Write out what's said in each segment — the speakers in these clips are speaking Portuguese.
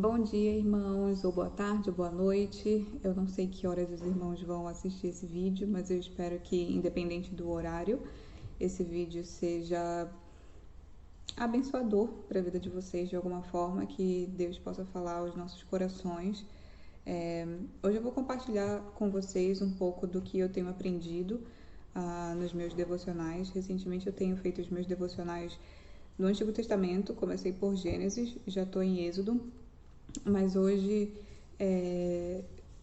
Bom dia, irmãos, ou boa tarde, ou boa noite. Eu não sei que horas os irmãos vão assistir esse vídeo, mas eu espero que, independente do horário, esse vídeo seja abençoador para a vida de vocês de alguma forma, que Deus possa falar aos nossos corações. Hoje eu vou compartilhar com vocês um pouco do que eu tenho aprendido nos meus devocionais. Recentemente eu tenho feito os meus devocionais no Antigo Testamento, comecei por Gênesis, já estou em Êxodo, mas hoje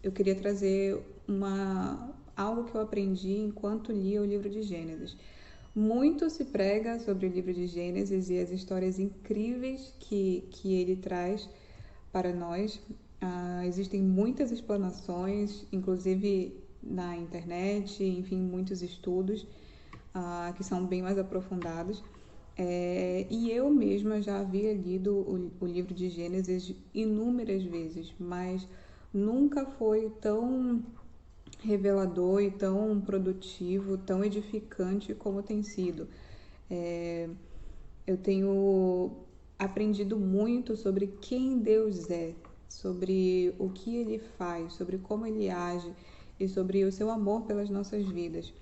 eu queria trazer algo que eu aprendi enquanto lia o livro de Gênesis. Muito se prega sobre o livro de Gênesis e as histórias incríveis que ele traz para nós. Existem muitas explanações, inclusive na internet, enfim, muitos estudos que são bem mais aprofundados. E eu mesma já havia lido o livro de Gênesis inúmeras vezes, mas nunca foi tão revelador e tão produtivo, tão edificante como tem sido. Eu tenho aprendido muito sobre quem Deus é, sobre o que Ele faz, sobre como Ele age e sobre o seu amor pelas nossas vidas.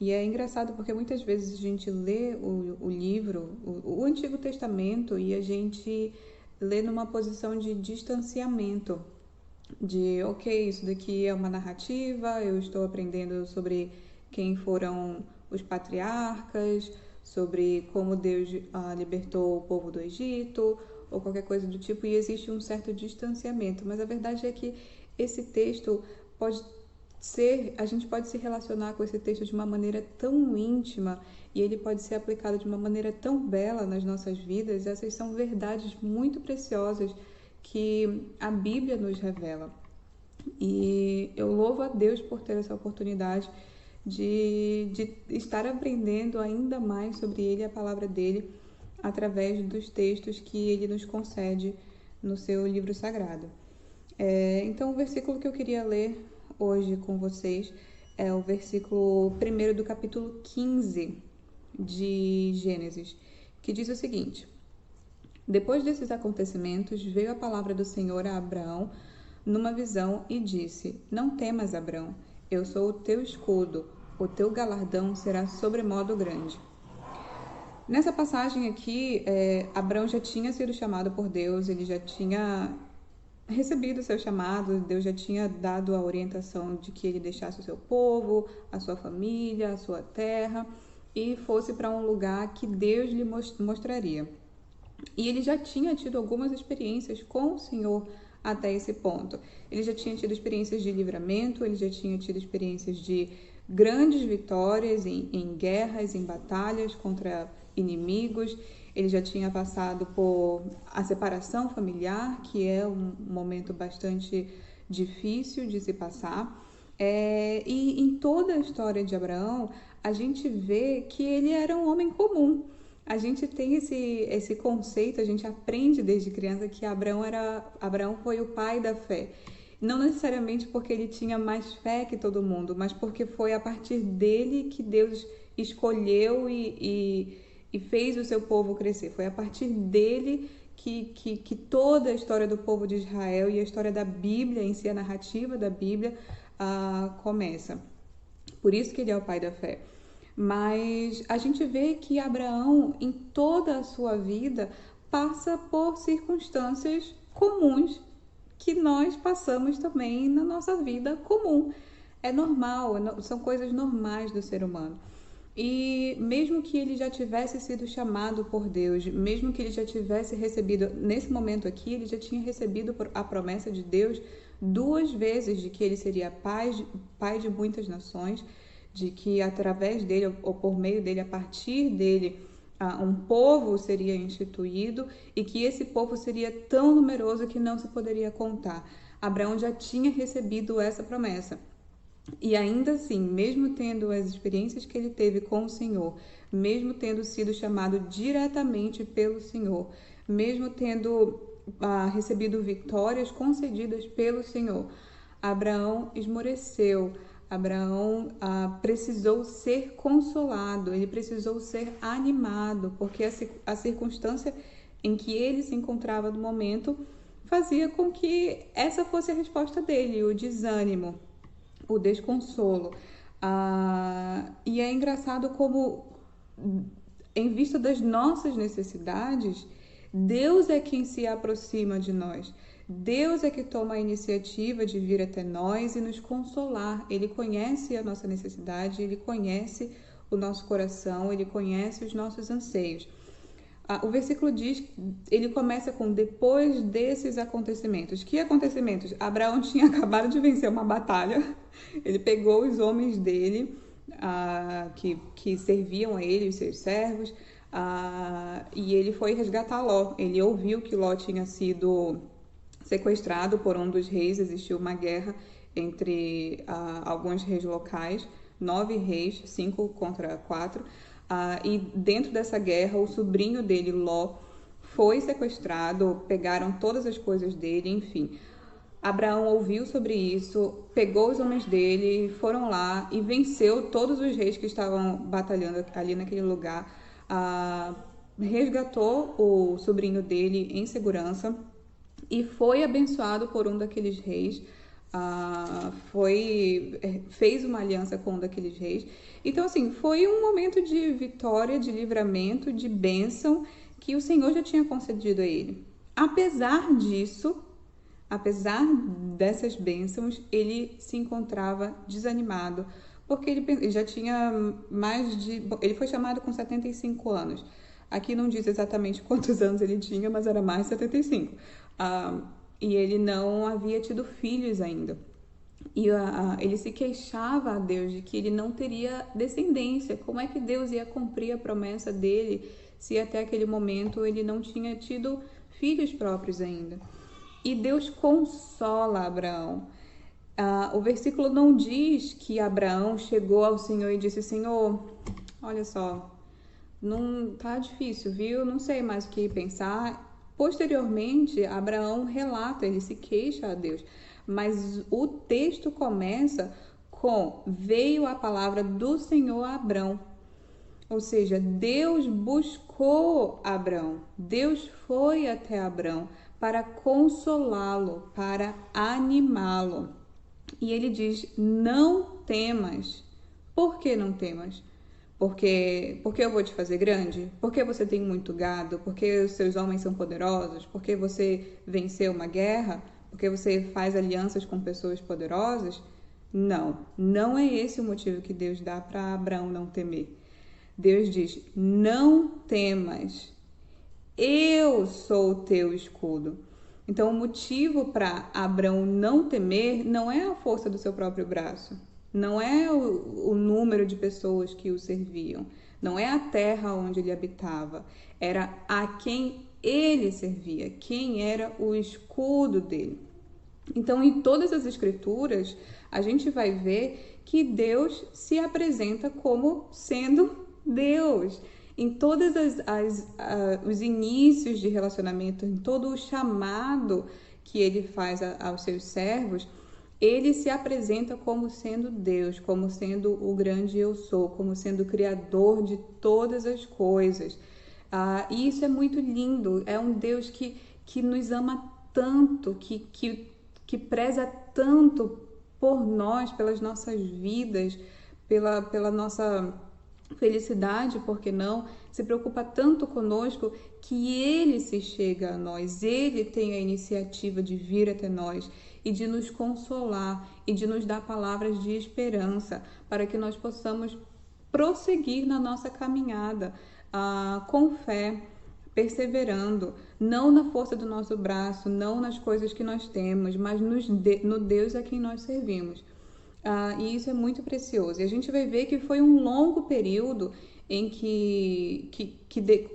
E é engraçado porque muitas vezes a gente lê o livro, o Antigo Testamento, e a gente lê numa posição de distanciamento, de ok, isso daqui é uma narrativa, eu estou aprendendo sobre quem foram os patriarcas, sobre como Deus libertou o povo do Egito, ou qualquer coisa do tipo, e existe um certo distanciamento. Mas a verdade é que esse texto a gente pode se relacionar com esse texto de uma maneira tão íntima e ele pode ser aplicado de uma maneira tão bela nas nossas vidas. Essas são verdades muito preciosas que a Bíblia nos revela. E eu louvo a Deus por ter essa oportunidade de estar aprendendo ainda mais sobre Ele e a palavra dele através dos textos que Ele nos concede no seu livro sagrado. Então, o versículo que eu queria ler hoje com vocês é o versículo 1 do capítulo 15 de Gênesis, que diz o seguinte: Depois desses acontecimentos, veio a palavra do Senhor a Abraão numa visão e disse: Não temas, Abraão, eu sou o teu escudo, o teu galardão será sobremodo grande. Nessa passagem aqui, Abraão já tinha sido chamado por Deus, ele já tinha recebido o seu chamado, Deus já tinha dado a orientação de que ele deixasse o seu povo, a sua família, a sua terra e fosse para um lugar que Deus lhe mostraria. E ele já tinha tido algumas experiências com o Senhor até esse ponto. Ele já tinha tido experiências de livramento, ele já tinha tido experiências de grandes vitórias em guerras, em batalhas contra inimigos. Ele já tinha passado por a separação familiar, que é um momento bastante difícil de se passar. E em toda a história de Abraão, a gente vê que ele era um homem comum. A gente tem esse conceito, a gente aprende desde criança que Abraão foi o pai da fé. Não necessariamente porque ele tinha mais fé que todo mundo, mas porque foi a partir dele que Deus escolheu e fez o seu povo crescer. Foi a partir dele que toda a história do povo de Israel e a história da Bíblia em si, a narrativa da Bíblia, começa. Por isso que ele é o pai da fé. Mas a gente vê que Abraão, em toda a sua vida, passa por circunstâncias comuns que nós passamos também na nossa vida comum. É normal, são coisas normais do ser humano. E mesmo que ele já tivesse sido chamado por Deus, mesmo que ele já tivesse recebido, nesse momento aqui, ele já tinha recebido a promessa de Deus 2 vezes de que ele seria pai de muitas nações, de que através dele, ou por meio dele, a partir dele, um povo seria instituído e que esse povo seria tão numeroso que não se poderia contar. Abraão já tinha recebido essa promessa. E ainda assim, mesmo tendo as experiências que ele teve com o Senhor, mesmo tendo sido chamado diretamente pelo Senhor, mesmo tendo recebido vitórias concedidas pelo Senhor, Abraão esmoreceu, Abraão precisou ser consolado, ele precisou ser animado, porque a circunstância em que ele se encontrava no momento fazia com que essa fosse a resposta dele, o desânimo, o desconsolo. E é engraçado como, em vista das nossas necessidades, Deus é quem se aproxima de nós. Deus é que toma a iniciativa de vir até nós e nos consolar. Ele conhece a nossa necessidade, Ele conhece o nosso coração, Ele conhece os nossos anseios. O versículo diz, ele começa com depois desses acontecimentos. Que acontecimentos? Abraão tinha acabado de vencer uma batalha. Ele pegou os homens dele, que serviam a ele, os seus servos, e ele foi resgatar Ló. Ele ouviu que Ló tinha sido sequestrado por um dos reis. Existiu uma guerra entre alguns reis locais, 9 reis, 5 contra 4. E dentro dessa guerra, o sobrinho dele, Ló, foi sequestrado, pegaram todas as coisas dele, enfim. Abraão ouviu sobre isso, pegou os homens dele, foram lá e venceu todos os reis que estavam batalhando ali naquele lugar. Resgatou o sobrinho dele em segurança e foi abençoado por um daqueles reis. Fez uma aliança com um daqueles reis. Então, assim, foi um momento de vitória, de livramento, de bênção que o Senhor já tinha concedido a ele. Apesar disso, apesar dessas bênçãos, ele se encontrava desanimado, porque ele já tinha ele foi chamado com 75 anos. Aqui não diz exatamente quantos anos ele tinha, mas era mais de 75. E ele não havia tido filhos ainda. E ele se queixava a Deus de que ele não teria descendência. Como é que Deus ia cumprir a promessa dele se até aquele momento ele não tinha tido filhos próprios ainda? E Deus consola Abraão. O versículo não diz que Abraão chegou ao Senhor e disse: Senhor, olha só, não tá difícil, viu? Não sei mais o que pensar. Posteriormente, Abraão relata, ele se queixa a Deus, mas o texto começa com: veio a palavra do Senhor a Abrão. Ou seja, Deus buscou Abrão, Deus foi até Abrão para consolá-lo, para animá-lo. E ele diz: não temas. Por que não temas? Porque eu vou te fazer grande? Porque você tem muito gado? Porque os seus homens são poderosos? Porque você venceu uma guerra? Porque você faz alianças com pessoas poderosas? Não, não é esse o motivo que Deus dá para Abraão não temer. Deus diz: não temas, eu sou o teu escudo. Então, o motivo para Abraão não temer não é a força do seu próprio braço, não é o número de pessoas que o serviam, não é a terra onde ele habitava, era a quem ele servia, quem era o escudo dele. Então, em todas as escrituras, a gente vai ver que Deus se apresenta como sendo Deus. Em todos os inícios de relacionamento, em todo o chamado que ele faz aos seus servos, ele se apresenta como sendo Deus, como sendo o grande eu sou, como sendo o criador de todas as coisas. E isso é muito lindo. É um Deus que nos ama tanto, que preza tanto por nós, pelas nossas vidas, pela nossa felicidade, por que não? Se preocupa tanto conosco que ele se chega a nós, ele tem a iniciativa de vir até nós e de nos consolar e de nos dar palavras de esperança para que nós possamos prosseguir na nossa caminhada com fé, perseverando, não na força do nosso braço, não nas coisas que nós temos, mas no Deus a quem nós servimos. E isso é muito precioso. E a gente vai ver que foi um longo período em que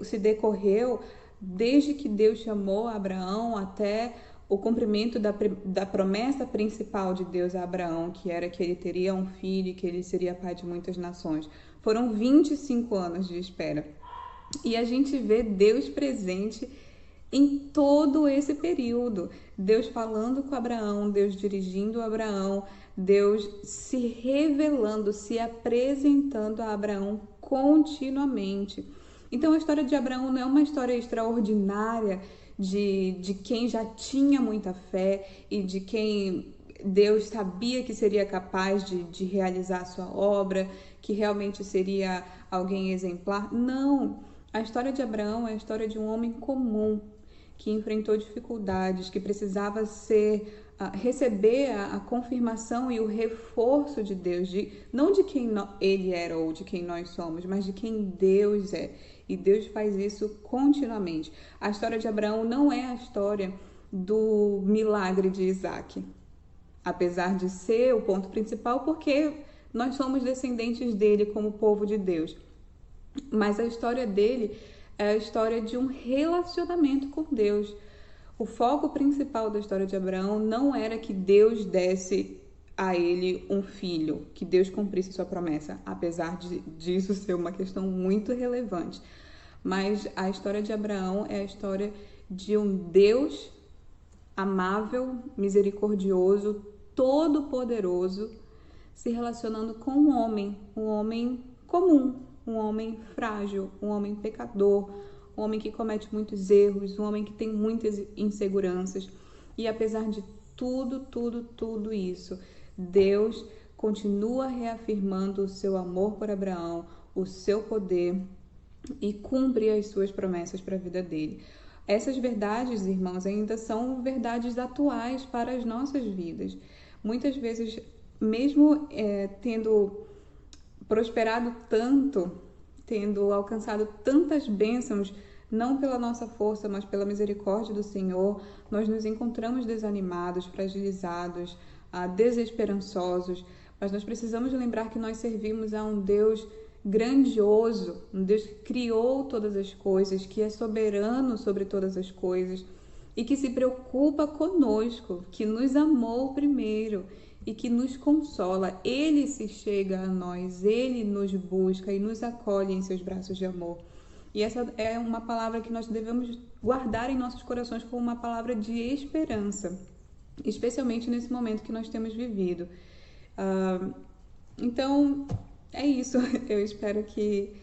se decorreu desde que Deus chamou Abraão até o cumprimento da promessa principal de Deus a Abraão, que era que ele teria um filho e que ele seria pai de muitas nações. Foram 25 anos de espera. E a gente vê Deus presente em todo esse período. Deus falando com Abraão, Deus dirigindo Abraão, Deus se revelando, se apresentando a Abraão continuamente. Então a história de Abraão não é uma história extraordinária de quem já tinha muita fé e de quem Deus sabia que seria capaz de realizar a sua obra, que realmente seria alguém exemplar. Não, a história de Abraão é a história de um homem comum que enfrentou dificuldades, que precisava receber a confirmação e o reforço de Deus, não de quem ele era ou de quem nós somos, mas de quem Deus é. E Deus faz isso continuamente. A história de Abraão não é a história do milagre de Isaac, apesar de ser o ponto principal, porque nós somos descendentes dele como povo de Deus. Mas a história dele é a história de um relacionamento com Deus. O foco principal da história de Abraão não era que Deus desse a ele um filho, que Deus cumprisse sua promessa, apesar disso ser uma questão muito relevante. Mas a história de Abraão é a história de um Deus amável, misericordioso, todo-poderoso, se relacionando com um homem comum, um homem frágil, um homem pecador, um homem que comete muitos erros, um homem que tem muitas inseguranças. E apesar de tudo isso, Deus continua reafirmando o seu amor por Abraão, o seu poder e cumpre as suas promessas para a vida dele. Essas verdades, irmãos, ainda são verdades atuais para as nossas vidas. Muitas vezes, mesmo tendo prosperado tanto, tendo alcançado tantas bênçãos, não pela nossa força, mas pela misericórdia do Senhor, nós nos encontramos desanimados, fragilizados, desesperançosos, mas nós precisamos lembrar que nós servimos a um Deus grandioso, um Deus que criou todas as coisas, que é soberano sobre todas as coisas e que se preocupa conosco, que nos amou primeiro e que nos consola. Ele se chega a nós, ele nos busca e nos acolhe em seus braços de amor. E essa é uma palavra que nós devemos guardar em nossos corações como uma palavra de esperança, especialmente nesse momento que nós temos vivido. Então, é isso. Eu espero que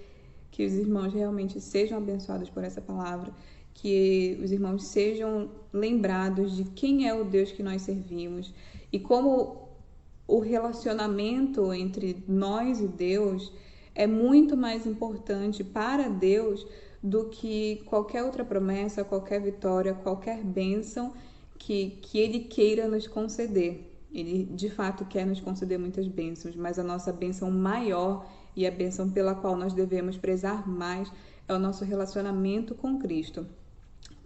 os irmãos realmente sejam abençoados por essa palavra, que os irmãos sejam lembrados de quem é o Deus que nós servimos e como o relacionamento entre nós e Deus é muito mais importante para Deus do que qualquer outra promessa, qualquer vitória, qualquer bênção que Ele queira nos conceder. Ele, de fato, quer nos conceder muitas bênçãos, mas a nossa bênção maior e a bênção pela qual nós devemos prezar mais é o nosso relacionamento com Cristo.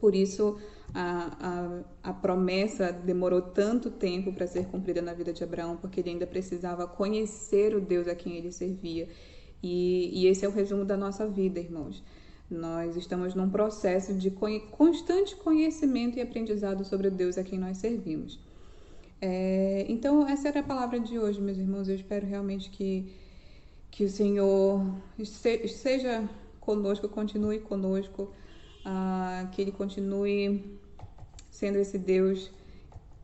Por isso, a promessa demorou tanto tempo para ser cumprida na vida de Abraão, porque ele ainda precisava conhecer o Deus a quem ele servia. E esse é o resumo da nossa vida, irmãos. Nós estamos num processo de constante conhecimento e aprendizado sobre o Deus a quem nós servimos. Então, essa era a palavra de hoje, meus irmãos. Eu espero realmente que o Senhor seja conosco, continue conosco, que Ele continue sendo esse Deus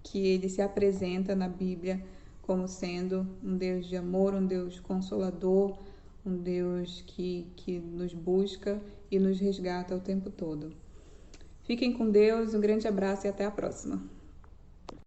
que Ele se apresenta na Bíblia como sendo um Deus de amor, um Deus consolador, um Deus que nos busca e nos resgata o tempo todo. Fiquem com Deus, um grande abraço e até a próxima.